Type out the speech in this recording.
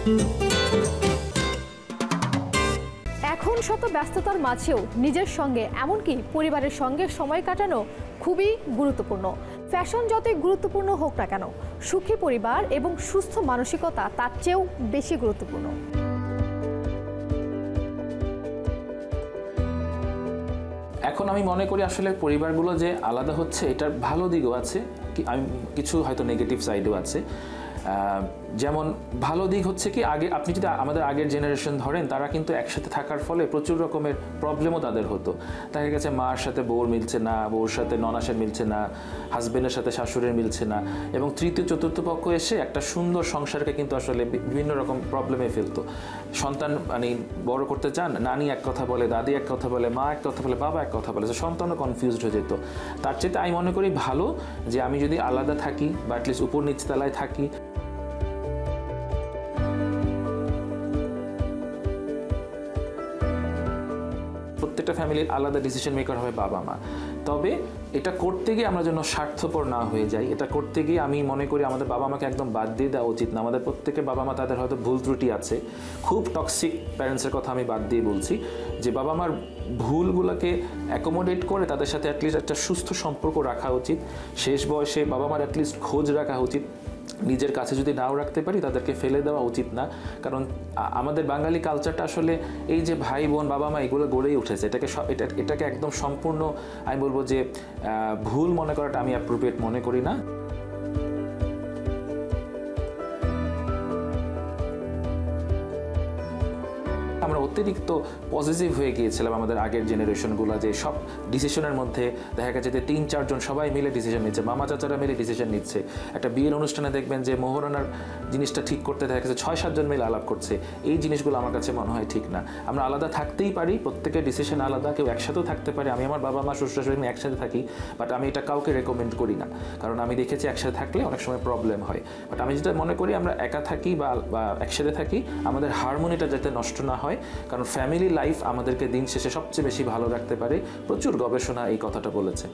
এখন শত ব্যস্ততার মাঝেও নিজের সঙ্গে এমনকি পরিবারের সঙ্গে সময় কাটানো খুবই গুরুত্বপূর্ণ। ফ্যাশন যতই গুরুত্বপূর্ণ হোক না কেন, সুখী পরিবার এবং সুস্থ মানসিকতা তার চেয়েও বেশি গুরুত্বপূর্ণ। এখন আমি মনে করি আসলে পরিবারগুলো যে আলাদা হচ্ছে এটার ভালো দিকও আছে, আমি কিছু হয়তো নেগেটিভ সাইডও আছে। যেমন ভালো দিক হচ্ছে কি, আগে আপনি যদি আমাদের আগের জেনারেশন ধরেন, তারা কিন্তু একসাথে থাকার ফলে প্রচুর রকমের প্রবলেমও তাদের হতো। দেখা গেছে মার সাথে বউর মিলছে না, বউর সাথে ননাসের মিলছে না, হাজবেন্ডের সাথে শাশুড়ির মিলছে না, এবং তৃতীয় চতুর্থ পক্ষ এসে একটা সুন্দর সংসারকে কিন্তু আসলে বিভিন্ন রকম প্রবলেমে ফেলতো। সন্তান মানে বড় করতে চান, নানি এক কথা বলে, দাদি এক কথা বলে, মা এক কথা বলে, বাবা এক কথা বলে, সন্তানও কনফিউজড হয়ে যেত। তার চেয়ে আমি মনে করি ভালো যে আমি যদি আলাদা থাকি বা অ্যাটলিস্ট উপর নিচতলায় থাকি। প্রত্যেকটা ফ্যামিলির আলাদা ডিসিশন মেকার হয় বাবা মা। তবে এটা করতে গিয়ে আমরা যেন স্বার্থপর না হয়ে যাই। এটা করতে গিয়ে আমি মনে করি আমাদের বাবা মাকে একদম বাদ দিয়ে দেওয়া উচিত না। আমাদের প্রত্যেকের বাবা মা তাদের হয়তো ভুল ত্রুটি আছে, খুব টক্সিক প্যারেন্টসের কথা আমি বাদ দিয়ে বলছি, যে বাবা মার ভুলগুলোকে অ্যাকোমোডেট করে তাদের সাথে অ্যাটলিস্ট একটা সুস্থ সম্পর্ক রাখা উচিত। শেষ বয়সে বাবা মার অ্যাটলিস্ট খোঁজ রাখা উচিত। নিজের কাছে যদি নাও রাখতে পারি তাদেরকে ফেলে দেওয়া উচিত না। কারণ আমাদের বাঙালি কালচারটা আসলে এই যে ভাই বোন বাবা মা এগুলো গড়েই উঠেছে, এটাকে একদম সম্পূর্ণ আমি বলবো যে ভুল মনে করাটা আমি অ্যাপ্রোপ্রিয়েট মনে করি না। আমরা অতিরিক্ত পজিটিভ হয়ে গিয়েছিলাম আমাদের আগের জেনারেশনগুলো, যে সব ডিসিশনের মধ্যে দেখা গেছে যে 3-4 জন সবাই মিলে ডিসিশন নিচ্ছে, মামা চাচারা মিলে ডিসিশন নিচ্ছে। একটা বিয়ের অনুষ্ঠানে দেখবেন যে মোহরানার জিনিসটা ঠিক করতে দেখা গেছে 6-7 জন মিলে আলাপ করছে। এই জিনিসগুলো আমার কাছে মনে হয় ঠিক না। আমরা আলাদা থাকতেই পারি, প্রত্যেকের ডিসিশন আলাদা, কেউ একসাথেও থাকতে পারে। আমি আমার বাবা মা শ্বশুর শাশুড়ি আমি একসাথে থাকি, বাট আমি এটা কাউকে রেকমেন্ড করি না, কারণ আমি দেখেছি একসাথে থাকলে অনেক সময় প্রবলেম হয়। বাট আমি যেটা মনে করি আমরা একা থাকি বা একসাথে থাকি, আমাদের হারমোনিটা যাতে নষ্ট না হয়, কারণ ফ্যামিলি লাইফ আমাদেরকে দিন শেষে সবচেয়ে বেশি ভালো রাখতে পারে। প্রচুর গবেষণা এই কথাটা বলেছে।